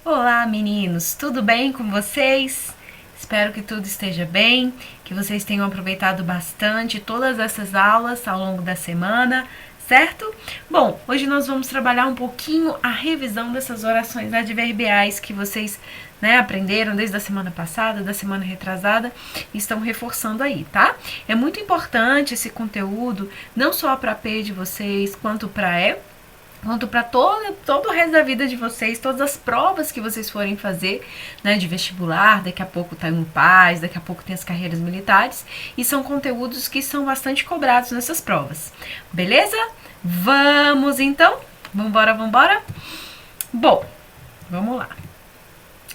Olá, meninos, tudo bem com vocês? Espero que tudo esteja bem, que vocês tenham aproveitado bastante todas essas aulas ao longo da semana, certo? Bom, hoje nós vamos trabalhar um pouquinho a revisão dessas orações adverbiais que vocês aprenderam desde a semana passada, da semana retrasada, e estão reforçando aí, tá? É muito importante esse conteúdo, não só para a P de vocês, quanto para E, quanto para todo o resto da vida de vocês, todas as provas que vocês forem fazer, de vestibular, daqui a pouco tá em paz, daqui a pouco tem as carreiras militares, e são conteúdos que são bastante cobrados nessas provas, beleza? Vamos então? Vambora? Bom, vamos lá.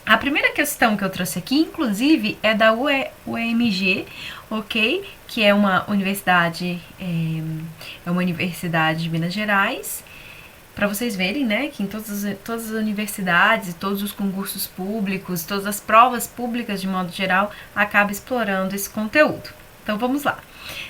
A primeira questão que eu trouxe aqui, inclusive, é da UEMG, ok? Que é uma universidade de Minas Gerais. Para vocês verem, que em todas as universidades e todos os concursos públicos, todas as provas públicas de modo geral, acaba explorando esse conteúdo. Então vamos lá.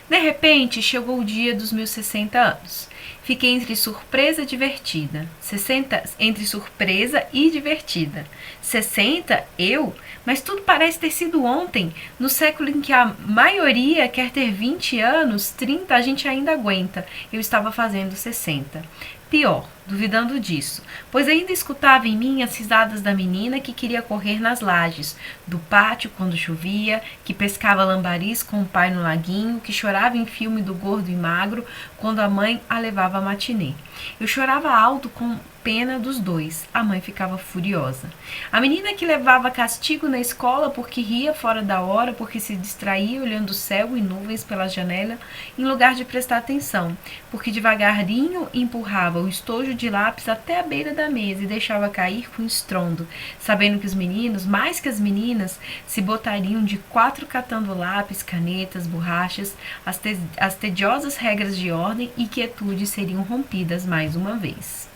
De repente, chegou o dia dos meus 60 anos. Fiquei entre surpresa e divertida. 60, entre surpresa e divertida. 60, eu? Mas tudo parece ter sido ontem, no século em que a maioria quer ter 20 anos, 30 a gente ainda aguenta. Eu estava fazendo 60. Pior, duvidando disso, pois ainda escutava em mim as risadas da menina que queria correr nas lajes, do pátio quando chovia, que pescava lambaris com o pai no laguinho, que chorava em filme do gordo e magro quando a mãe a levava à matinê. Eu chorava alto com pena dos dois. A mãe ficava furiosa. A menina que levava castigo na escola porque ria fora da hora, porque se distraía olhando o céu e nuvens pela janela, em lugar de prestar atenção, porque devagarinho empurrava o estojo de lápis até a beira da mesa e deixava cair com estrondo, sabendo que os meninos, mais que as meninas, se botariam de quatro catando lápis, canetas, borrachas, as tediosas regras de ordem e quietude seriam rompidas mais uma vez.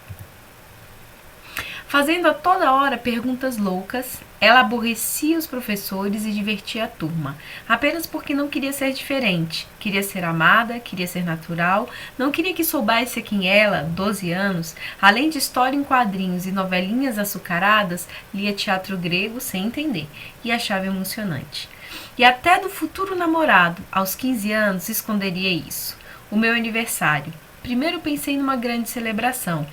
Fazendo a toda hora perguntas loucas, ela aborrecia os professores e divertia a turma, apenas porque não queria ser diferente, queria ser amada, queria ser natural, não queria que soubesse quem ela, 12 anos, além de história em quadrinhos e novelinhas açucaradas, lia teatro grego sem entender e achava emocionante. E até do futuro namorado, aos 15 anos, esconderia isso. O meu aniversário. Primeiro pensei numa grande celebração.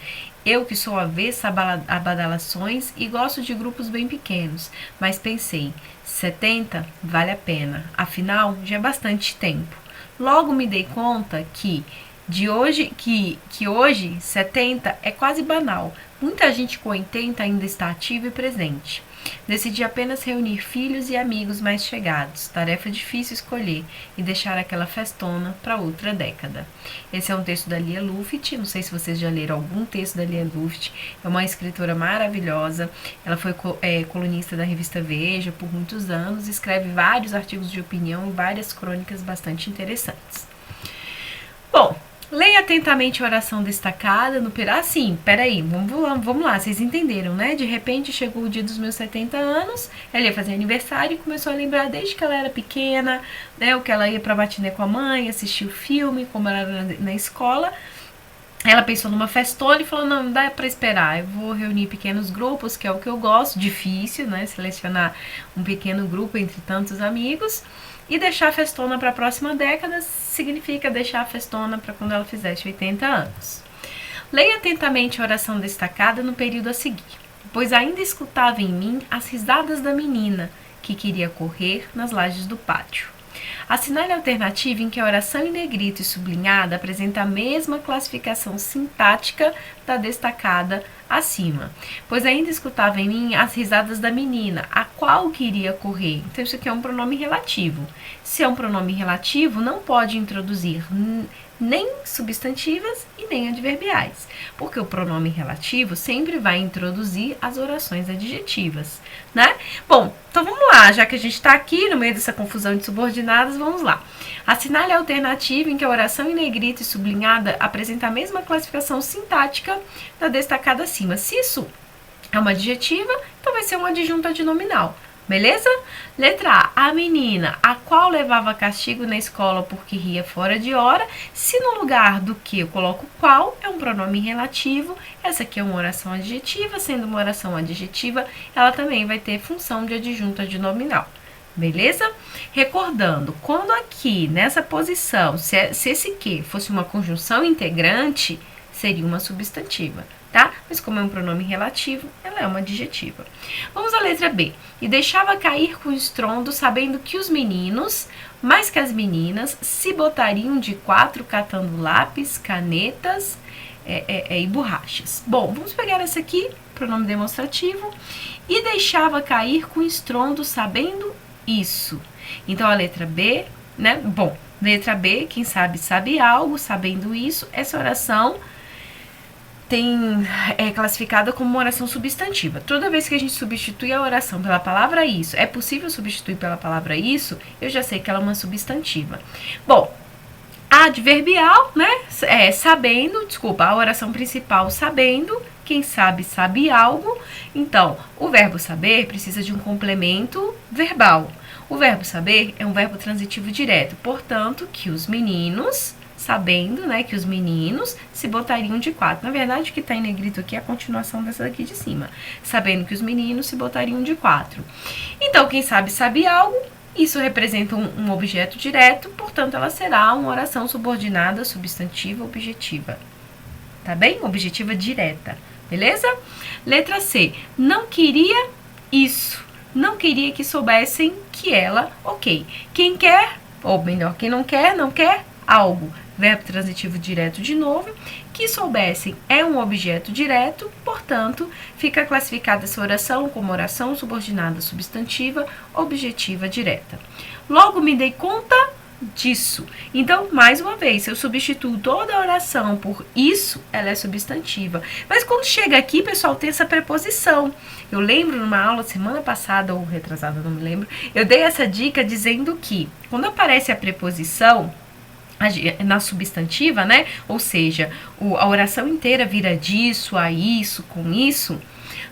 Eu que sou avessa a badalações e gosto de grupos bem pequenos, mas pensei, 70 vale a pena, afinal já é bastante tempo. Logo me dei conta que hoje 70 é quase banal. Muita gente com 80 ainda está ativa e presente. Decidi apenas reunir filhos e amigos mais chegados, tarefa difícil escolher, e deixar aquela festona para outra década. Esse é um texto da Lia Luft, não sei se vocês já leram algum texto da Lia Luft, é uma escritora maravilhosa, ela foi colunista da revista Veja por muitos anos, escreve vários artigos de opinião e várias crônicas bastante interessantes. Bom, leia atentamente a oração destacada no sim, peraí, vamos lá, vocês entenderam, né? De repente chegou o dia dos meus 70 anos, ela ia fazer aniversário e começou a lembrar desde que ela era pequena, o que ela ia pra matinê com a mãe, assistir o filme, como ela era na escola. Ela pensou numa festona e falou, não dá pra esperar, eu vou reunir pequenos grupos, que é o que eu gosto, difícil, selecionar um pequeno grupo entre tantos amigos. E deixar a festona para a próxima década significa deixar a festona para quando ela fizesse 80 anos. Leia atentamente a oração destacada no período a seguir, pois ainda escutava em mim as risadas da menina que queria correr nas lajes do pátio. Assinale a alternativa em que a oração em negrito e sublinhada apresenta a mesma classificação sintática da destacada acima, pois ainda escutava em mim as risadas da menina, a qual queria correr. Então isso aqui é um pronome relativo. Se é um pronome relativo, não pode introduzir nem substantivas e nem adverbiais, porque o pronome relativo sempre vai introduzir as orações adjetivas, Bom, então vamos lá, já que a gente está aqui no meio dessa confusão de subordinadas, vamos lá. Assinale a alternativa em que a oração em negrito e sublinhada apresenta a mesma classificação sintática da destacada acima. Se isso é uma adjetiva, então vai ser um adjunto adnominal. Beleza? Letra A. A menina, a qual levava castigo na escola porque ria fora de hora. Se no lugar do que eu coloco qual, é um pronome relativo. Essa aqui é uma oração adjetiva. Sendo uma oração adjetiva, ela também vai ter função de adjunto adnominal. Beleza? Recordando, quando aqui, nessa posição, se esse que fosse uma conjunção integrante, seria uma substantiva, tá? Mas como é um pronome relativo, ela é uma adjetiva. Vamos à letra B. E deixava cair com estrondo, sabendo que os meninos, mais que as meninas, se botariam de quatro catando lápis, canetas e borrachas. Bom, vamos pegar essa aqui, pronome demonstrativo. E deixava cair com estrondo, sabendo isso. Então, a letra B, né? Bom, letra B, quem sabe, sabe algo, sabendo isso. Essa oração é classificada como uma oração substantiva. Toda vez que a gente substitui a oração pela palavra isso, é possível substituir pela palavra isso, eu já sei que ela é uma substantiva. Bom, a adverbial, né? Sabendo, desculpa, a oração principal sabendo, quem sabe, sabe algo. Então, o verbo saber precisa de um complemento verbal. O verbo saber é um verbo transitivo direto, portanto, que os meninos, sabendo, né, que os meninos se botariam de quatro. Na verdade, o que está em negrito aqui é a continuação dessa daqui de cima. Sabendo que os meninos se botariam de quatro. Então, quem sabe, sabe algo. Isso representa um objeto direto, portanto, ela será uma oração subordinada, substantiva, objetiva. Tá bem? Objetiva direta. Beleza? Letra C. Não queria isso. Não queria que soubessem que ela, ok. Quem quer, ou melhor, quem não quer algo. Verbo transitivo direto de novo. Que soubessem é um objeto direto, portanto, fica classificada essa oração como oração subordinada substantiva, objetiva direta. Logo me dei conta disso. Então, mais uma vez, se eu substituo toda a oração por isso, ela é substantiva. Mas quando chega aqui, pessoal, tem essa preposição. Eu lembro numa aula semana passada, ou retrasada, não me lembro, eu dei essa dica dizendo que quando aparece a preposição na substantiva, né? Ou seja, a oração inteira vira disso, a isso, com isso,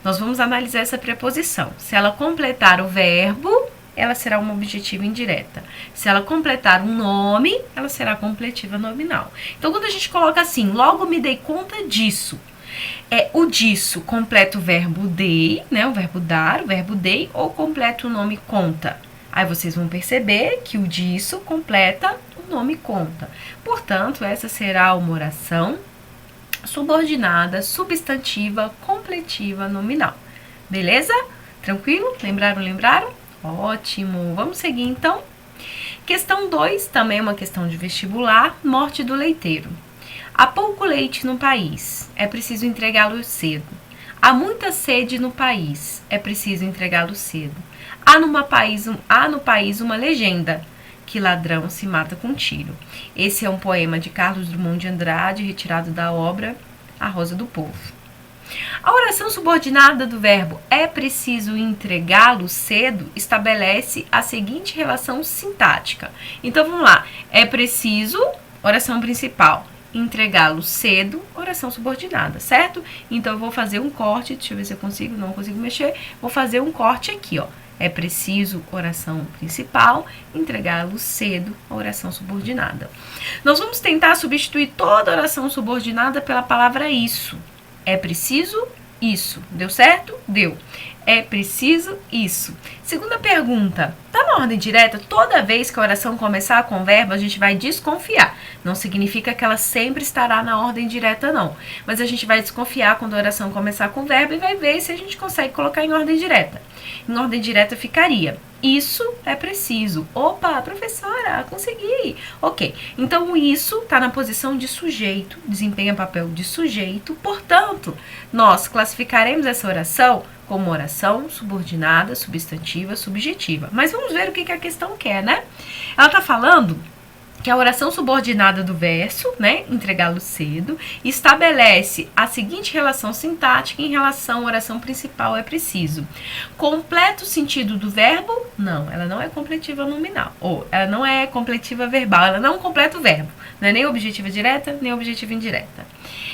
nós vamos analisar essa preposição. Se ela completar o verbo, ela será uma objetiva indireta. Se ela completar um nome, ela será completiva nominal. Então, quando a gente coloca assim, logo me dei conta disso, o disso completa o verbo dei, né? O verbo dar, o verbo dei, ou completa o nome conta. Aí vocês vão perceber que o disso completa o nome conta. Portanto, essa será uma oração subordinada, substantiva, completiva, nominal. Beleza? Tranquilo? Lembraram? Ótimo. Vamos seguir, então. Questão 2, também é uma questão de vestibular, morte do leiteiro. Há pouco leite no país, é preciso entregá-lo cedo. Há muita sede no país, é preciso entregá-lo cedo. Há no país uma legenda, que ladrão se mata com tiro. Esse é um poema de Carlos Drummond de Andrade, retirado da obra A Rosa do Povo. A oração subordinada do verbo é preciso entregá-lo cedo estabelece a seguinte relação sintática. Então, vamos lá. É preciso, oração principal. Entregá-lo cedo, oração subordinada, certo? Então, eu vou fazer um corte. Deixa eu ver se eu consigo, não consigo mexer. Vou fazer um corte aqui, ó. É preciso, oração principal, entregá-lo cedo, oração subordinada. Nós vamos tentar substituir toda oração subordinada pela palavra isso. É preciso isso. Deu certo? Deu. É preciso isso. Segunda pergunta. Tá na ordem direta? Toda vez que a oração começar com verbo, a gente vai desconfiar. Não significa que ela sempre estará na ordem direta, não. Mas a gente vai desconfiar quando a oração começar com verbo e vai ver se a gente consegue colocar em ordem direta. Em ordem direta ficaria: isso é preciso. Opa, professora, consegui. Ok, então o isso está na posição de sujeito, desempenha papel de sujeito. Portanto, nós classificaremos essa oração como oração subordinada, substantiva, subjetiva. Mas vamos ver o que a questão quer, né? Ela está falando que a oração subordinada do verso, né, entregá-lo cedo, estabelece a seguinte relação sintática em relação à oração principal é preciso. Completa o sentido do verbo? Não, ela não é completiva nominal. Ou ela não é completiva verbal, ela não completa o verbo. Não é nem objetiva direta, nem objetiva indireta.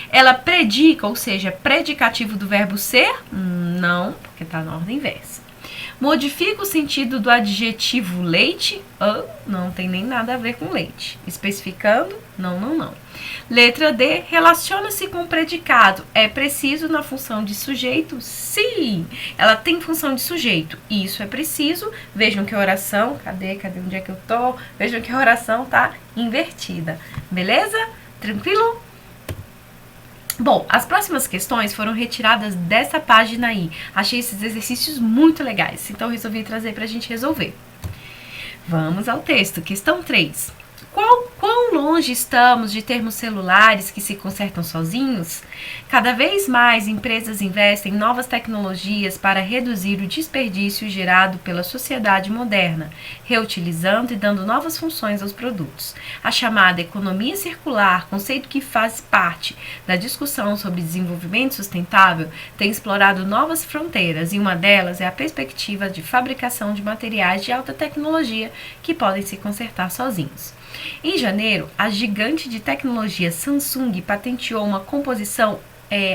Ela predica, ou seja, predicativo do verbo ser? Não, porque está na ordem inversa. Modifica o sentido do adjetivo leite? Não tem nem nada a ver com leite. Especificando? Não, não, não. Letra D, relaciona-se com o predicado. É preciso na função de sujeito? Sim! Ela tem função de sujeito. Isso é preciso. Vejam que a oração... Cadê onde é que eu tô? Vejam que a oração tá invertida. Beleza? Tranquilo? Bom, as próximas questões foram retiradas dessa página aí. Achei esses exercícios muito legais, então resolvi trazer para a gente resolver. Vamos ao texto. Questão 3. Quão longe estamos de termos celulares que se consertam sozinhos? Cada vez mais empresas investem em novas tecnologias para reduzir o desperdício gerado pela sociedade moderna, reutilizando e dando novas funções aos produtos. A chamada economia circular, conceito que faz parte da discussão sobre desenvolvimento sustentável, tem explorado novas fronteiras e uma delas é a perspectiva de fabricação de materiais de alta tecnologia que podem se consertar sozinhos. Em janeiro, a gigante de tecnologia Samsung patenteou uma composição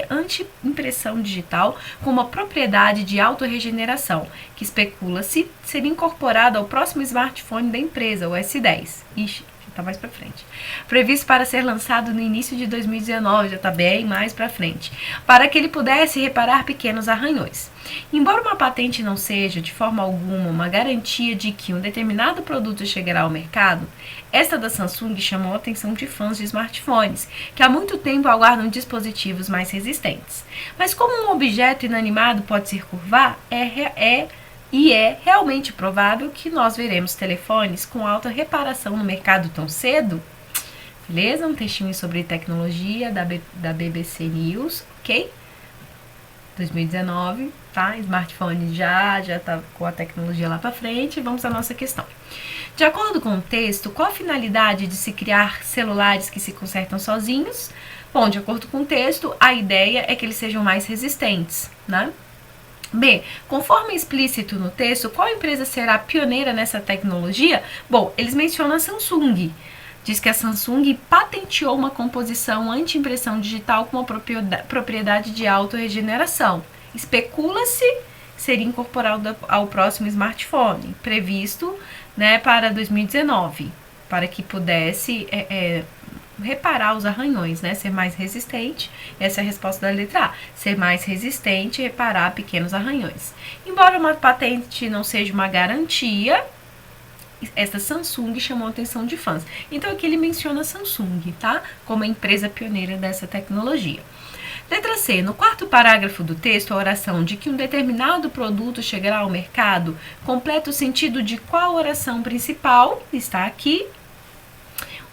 anti-impressão digital com uma propriedade de autorregeneração, que especula-se ser incorporada ao próximo smartphone da empresa, o S10. Ixi, já tá mais para frente. Previsto para ser lançado no início de 2019, já tá bem mais para frente, para que ele pudesse reparar pequenos arranhões. Embora uma patente não seja, de forma alguma, uma garantia de que um determinado produto chegará ao mercado, esta da Samsung chamou a atenção de fãs de smartphones, que há muito tempo aguardam dispositivos mais resistentes. Mas como um objeto inanimado pode se curvar, é realmente provável que nós veremos telefones com alta reparação no mercado tão cedo? Beleza? Um textinho sobre tecnologia da BBC News, ok? 2019, tá? Smartphone já tá com a tecnologia lá para frente. Vamos à nossa questão. De acordo com o texto, qual a finalidade de se criar celulares que se consertam sozinhos? Bom, de acordo com o texto, a ideia é que eles sejam mais resistentes, né? B, conforme explícito no texto, qual empresa será pioneira nessa tecnologia? Bom, eles mencionam a Samsung. Diz que a Samsung patenteou uma composição anti-impressão digital com uma propriedade de autorregeneração. Especula-se ser incorporado ao próximo smartphone, previsto, né, para 2019, para que pudesse reparar os arranhões, né, ser mais resistente. Essa é a resposta da letra A. Ser mais resistente e reparar pequenos arranhões. Embora uma patente não seja uma garantia, essa Samsung chamou a atenção de fãs. Então aqui ele menciona a Samsung, tá? Como a empresa pioneira dessa tecnologia. Letra C. No quarto parágrafo do texto, a oração de que um determinado produto chegará ao mercado completa o sentido de qual oração principal? Está aqui.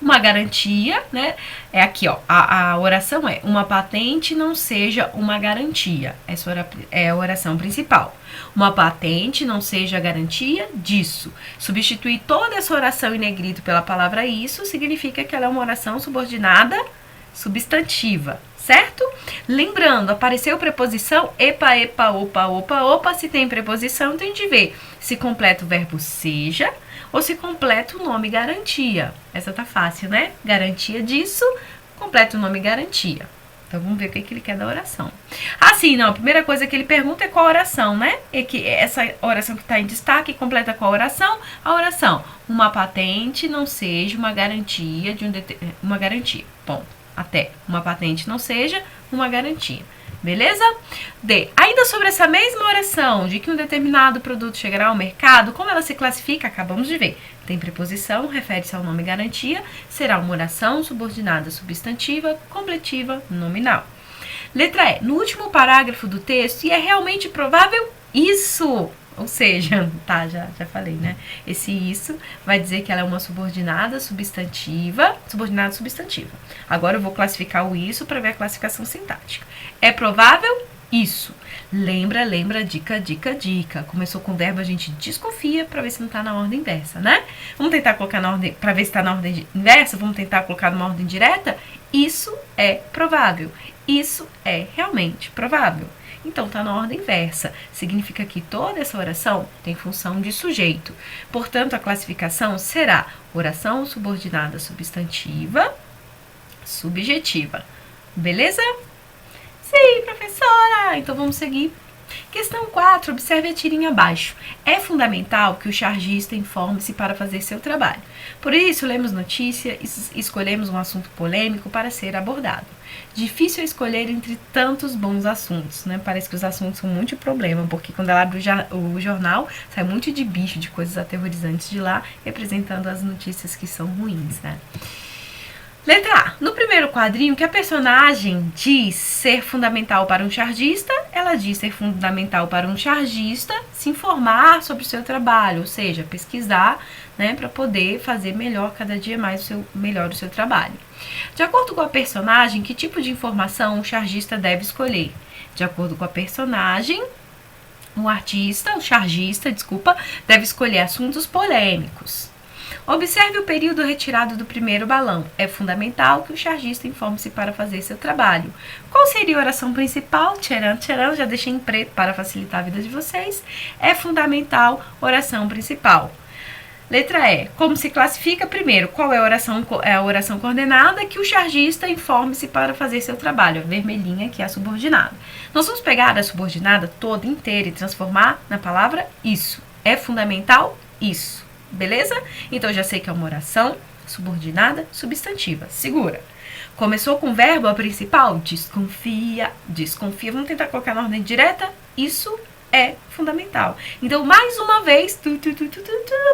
Uma garantia, né? É aqui, ó. A oração é: uma patente não seja uma garantia. Essa é a oração principal. Uma patente não seja garantia disso. Substituir toda essa oração em negrito pela palavra isso significa que ela é uma oração subordinada substantiva, certo? Lembrando, apareceu preposição epa, epa, opa, opa, opa. Se tem preposição, tem de ver se completa o verbo seja ou se completa o nome garantia. Essa tá fácil, né? Garantia disso, completa o nome garantia. Então, vamos ver o que ele quer da oração. Ah, sim, não. A primeira coisa que ele pergunta é qual oração, né? É que essa oração que está em destaque completa qual oração? A oração: uma patente não seja uma garantia de uma garantia. Ponto. Até. Uma patente não seja uma garantia. Beleza? D. Ainda sobre essa mesma oração de que um determinado produto chegará ao mercado, como ela se classifica? Acabamos de ver. Tem preposição, refere-se ao nome garantia, será uma oração subordinada substantiva, completiva, nominal. Letra E. No último parágrafo do texto, e é realmente provável isso. Ou seja, tá, já falei, né? Esse isso vai dizer que ela é uma subordinada substantiva. Agora eu vou classificar o isso para ver a classificação sintática. É provável isso. Lembra, dica. Começou com o verbo, a gente desconfia para ver se não tá na ordem inversa, né? Vamos tentar colocar na ordem, para ver se tá na ordem inversa, vamos tentar colocar numa ordem direta. Isso é provável. Isso é realmente provável. Então, está na ordem inversa. Significa que toda essa oração tem função de sujeito. Portanto, a classificação será oração subordinada substantiva, subjetiva. Beleza? Sim, professora! Então, vamos seguir Questão 4, observe a tirinha abaixo. É fundamental que o chargista informe-se para fazer seu trabalho. Por isso, lemos notícia e escolhemos um assunto polêmico para ser abordado. Difícil é escolher entre tantos bons assuntos, né? Parece que os assuntos são muito problema, porque quando ela abre o jornal, sai muito de bicho, de coisas aterrorizantes de lá, representando as notícias que são ruins, né? Letra A. No primeiro quadrinho, que a personagem diz ser fundamental para um chargista, ela diz ser fundamental para um chargista se informar sobre o seu trabalho, ou seja, pesquisar, né, para poder fazer melhor, cada dia mais melhor o seu trabalho. De acordo com a personagem, que tipo de informação o chargista deve escolher? De acordo com a personagem, o chargista, deve escolher assuntos polêmicos. Observe o período retirado do primeiro balão. É fundamental que o chargista informe-se para fazer seu trabalho. Qual seria a oração principal? Tcharam, tcharam, já deixei em preto para facilitar a vida de vocês. É fundamental, oração principal. Letra E. Como se classifica? Primeiro, qual é a oração coordenada? Que o chargista informe-se para fazer seu trabalho. A vermelhinha, que é a subordinada. Nós vamos pegar a subordinada toda inteira e transformar na palavra isso. É fundamental? Isso. Beleza? Então, já sei que é uma oração subordinada substantiva. Segura. Começou com o verbo a principal? Desconfia. Desconfia. Vamos tentar colocar na ordem direta? Isso é fundamental. Então, mais uma vez,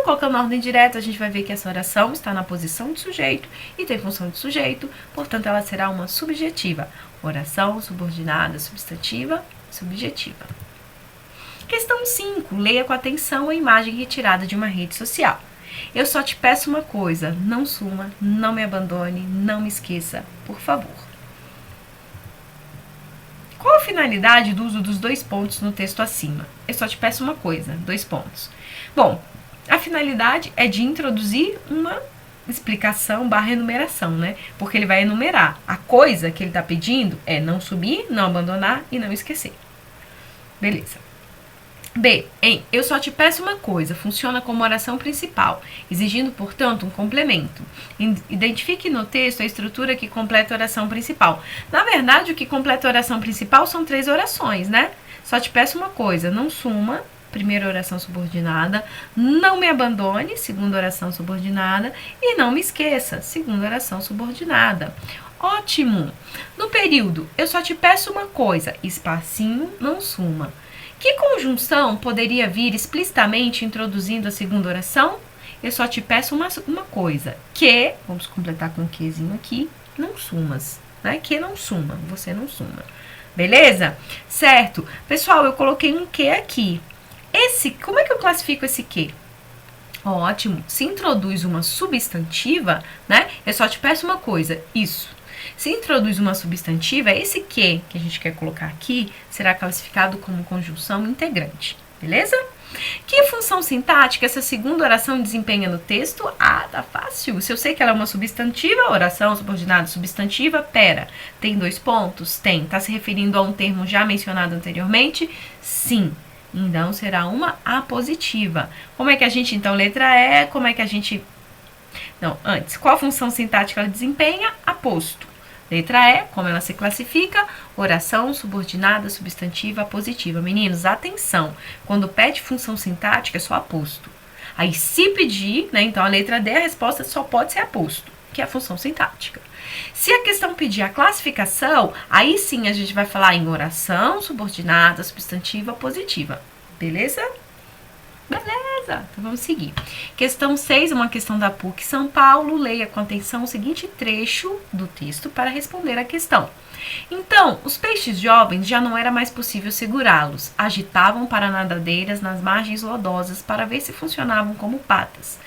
colocando na ordem direta, a gente vai ver que essa oração está na posição de sujeito e tem função de sujeito, portanto, ela será uma subjetiva. Oração subordinada substantiva, subjetiva. Questão 5. Leia com atenção a imagem retirada de uma rede social. Eu só te peço uma coisa, não suma, não me abandone, não me esqueça, por favor. Qual a finalidade do uso dos 2 pontos no texto acima? Eu só te peço uma coisa, 2 pontos. Bom, a finalidade é de introduzir uma explicação / enumeração, né? Porque ele vai enumerar. A coisa que ele está pedindo é não subir, não abandonar e não esquecer. Beleza. B. Eu só te peço uma coisa, funciona como oração principal, exigindo, portanto, um complemento. Identifique no texto a estrutura que completa a oração principal. Na verdade, o que completa a oração principal são 3 orações, né? Só te peço uma coisa, não suma, primeira oração subordinada, não me abandone, segunda oração subordinada, e não me esqueça, segunda oração subordinada. Ótimo! No período, eu só te peço uma coisa, espacinho, não suma. Que conjunção poderia vir explicitamente introduzindo a segunda oração? Eu só te peço uma coisa, que, vamos completar com um quezinho aqui, não sumas, né? Que não suma, você não suma. Beleza? Certo. Pessoal, eu coloquei um que aqui. Como é que eu classifico esse que? Ótimo. Se introduz uma substantiva, né? Eu só te peço uma coisa, isso. Se introduz uma substantiva, esse que a gente quer colocar aqui será classificado como conjunção integrante, beleza? Que função sintática essa segunda oração desempenha no texto? Ah, tá fácil. Se eu sei que ela é uma substantiva, oração subordinada substantiva, tem 2 pontos? Tem. Tá se referindo a um termo já mencionado anteriormente? Sim. Então, será uma apositiva. Como é que a gente, então, letra E, como é que a gente... Não, antes, qual função sintática ela desempenha? Aposto. Letra E, como ela se classifica? Oração subordinada substantiva apositiva. Meninos, atenção, quando pede função sintática é só aposto. Aí se pedir, né, então a letra D, a resposta só pode ser aposto, que é a função sintática. Se a questão pedir a classificação, aí sim a gente vai falar em oração subordinada substantiva apositiva. Beleza? Beleza, então vamos seguir. Questão 6, uma questão da PUC São Paulo. Leia com atenção o seguinte trecho do texto para responder a questão. Então, os peixes jovens já não era mais possível segurá-los. Agitavam para nadadeiras nas margens lodosas para ver se funcionavam como patas.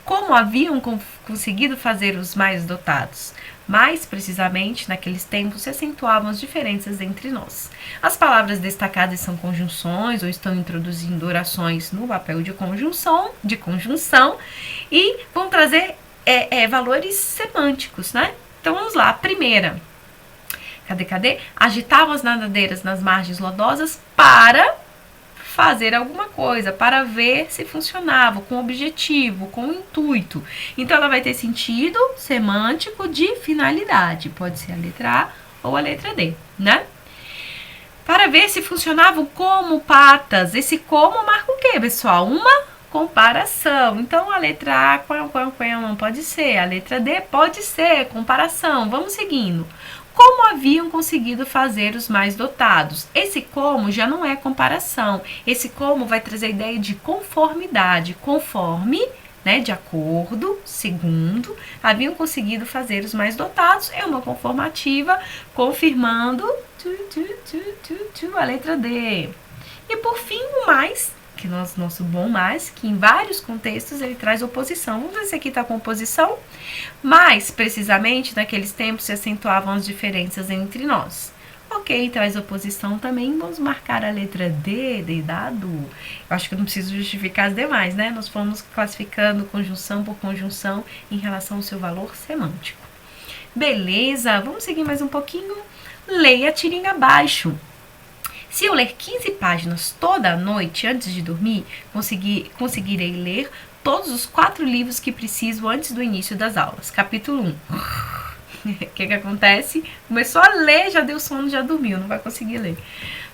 Como haviam conseguido fazer os mais dotados? Mais precisamente, naqueles tempos se acentuavam as diferenças entre nós. As palavras destacadas são conjunções ou estão introduzindo orações no papel de conjunção e vão trazer valores semânticos, né? Então vamos lá, a primeira. Cadê? Agitavam as nadadeiras nas margens lodosas para fazer alguma coisa, para ver se funcionava, com objetivo, com intuito. Então, ela vai ter sentido semântico de finalidade. Pode ser a letra A ou a letra D, né? para ver se funcionavam como patas. Esse como marca o quê, pessoal? Uma comparação. Então, a letra A, não pode ser. A letra D pode ser, comparação. Vamos seguindo. Como haviam conseguido fazer os mais dotados? Esse como já não é comparação. Esse como vai trazer a ideia de conformidade. Conforme, né, de acordo, segundo, haviam conseguido fazer os mais dotados. É uma conformativa, confirmando a letra D. E por fim, o mais, que nosso bom mais, que em vários contextos ele traz oposição. Vamos ver se aqui está com oposição. Mais precisamente, naqueles tempos se acentuavam as diferenças entre nós. Ok, traz oposição também. Vamos marcar a letra D, de dado. Eu acho que eu não preciso justificar as demais, né? Nós fomos classificando conjunção por conjunção em relação ao seu valor semântico. Beleza, vamos seguir mais um pouquinho. Leia a tirinha abaixo. Se eu ler 15 páginas toda a noite antes de dormir, conseguirei ler todos os 4 livros que preciso antes do início das aulas. Capítulo 1. O que acontece? Começou a ler, já deu sono, já dormiu, não vai conseguir ler.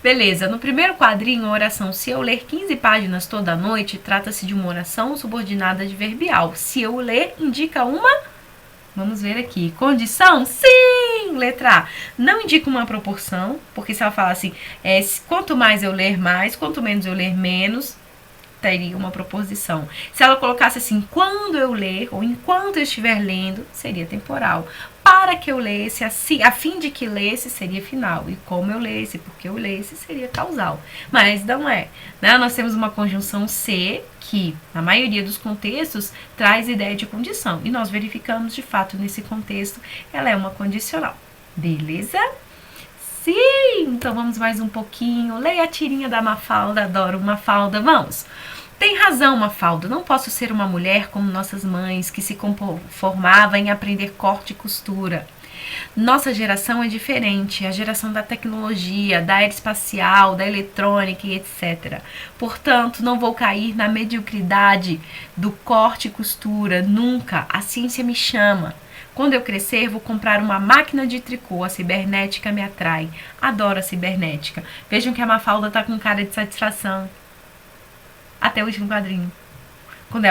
Beleza, no primeiro quadrinho, a oração se eu ler 15 páginas toda a noite, trata-se de uma oração subordinada adverbial. Se eu ler, indica uma... Vamos ver aqui. Condição? Sim! Letra A. Não indica uma proporção, porque se ela falar assim, quanto mais eu ler mais, quanto menos eu ler menos, teria uma proposição. Se ela colocasse assim, quando eu ler, ou enquanto eu estiver lendo, seria temporal. Para que eu lesse, assim, a fim de que lesse, seria final. E como eu lesse, porque eu lesse, seria causal. Mas não é. Né? Nós temos uma conjunção C, que, na maioria dos contextos, traz ideia de condição. E nós verificamos, de fato, nesse contexto, ela é uma condicional. Beleza? Sim! Então vamos mais um pouquinho. Leia a tirinha da Mafalda. Adoro Mafalda. Vamos! Tem razão, Mafalda, não posso ser uma mulher como nossas mães, que se conformava em aprender corte e costura. Nossa geração é diferente, a geração da tecnologia, da aeroespacial, da eletrônica e etc. Portanto, não vou cair na mediocridade do corte e costura, nunca. A ciência me chama. Quando eu crescer, vou comprar uma máquina de tricô. A cibernética me atrai. Adoro a cibernética. Vejam que a Mafalda tá com cara de satisfação. Até o último quadrinho. Quando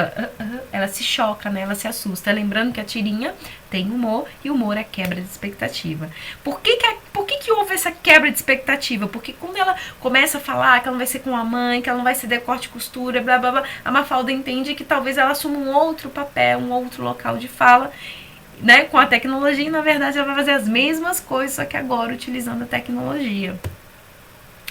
ela se choca, né? Ela se assusta. Lembrando que a tirinha tem humor e humor é quebra de expectativa. Por que houve essa quebra de expectativa? Porque quando ela começa a falar que ela não vai ser com a mãe, que ela não vai ser de corte e costura, blá blá blá, a Mafalda entende que talvez ela assuma um outro papel, um outro local de fala, né? Com a tecnologia, e na verdade ela vai fazer as mesmas coisas, só que agora utilizando a tecnologia.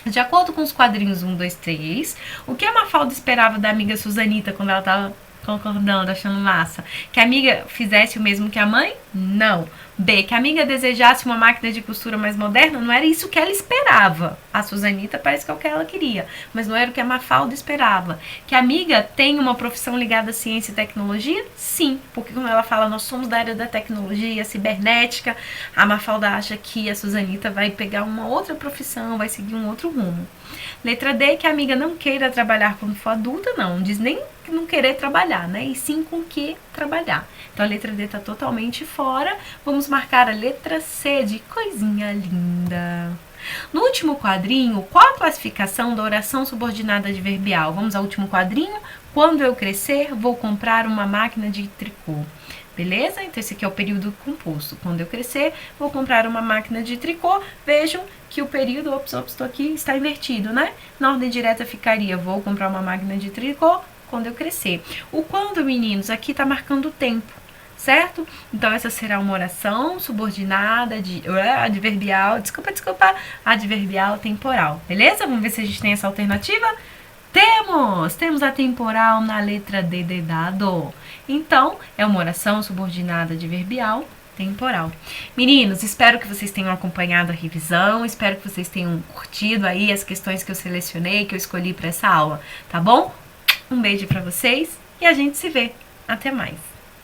De acordo com os quadrinhos 1, 2, 3, o que a Mafalda esperava da amiga Suzanita quando ela estava concordando, achando massa? Que a amiga fizesse o mesmo que a mãe? Não. B, que a amiga desejasse uma máquina de costura mais moderna? Não era isso que ela esperava. A Suzanita parece que é o que ela queria, mas não era o que a Mafalda esperava. Que a amiga tem uma profissão ligada à ciência e tecnologia? Sim, porque quando ela fala nós somos da área da tecnologia, cibernética, a Mafalda acha que a Suzanita vai pegar uma outra profissão, vai seguir um outro rumo. Letra D, que a amiga não queira trabalhar quando for adulta, não diz nem não querer trabalhar, né? E sim com que trabalhar. Então a letra D está totalmente fora. Vamos marcar a letra C de coisinha linda. No último quadrinho, qual a classificação da oração subordinada adverbial? Vamos ao último quadrinho. Quando eu crescer, vou comprar uma máquina de tricô. Beleza? Então esse aqui é o período composto. Quando eu crescer, vou comprar uma máquina de tricô. Vejam que o período, estou aqui, está invertido, né? Na ordem direta ficaria, vou comprar uma máquina de tricô quando eu crescer. O quando, meninos, aqui está marcando o tempo, certo? Então essa será uma oração subordinada, adverbial, adverbial temporal. Beleza? Vamos ver se a gente tem essa alternativa. Temos a temporal na letra D de dado. Então, é uma oração subordinada adverbial temporal. Meninos, espero que vocês tenham acompanhado a revisão, espero que vocês tenham curtido aí as questões que eu selecionei, que eu escolhi para essa aula, tá bom? Um beijo para vocês e a gente se vê. Até mais!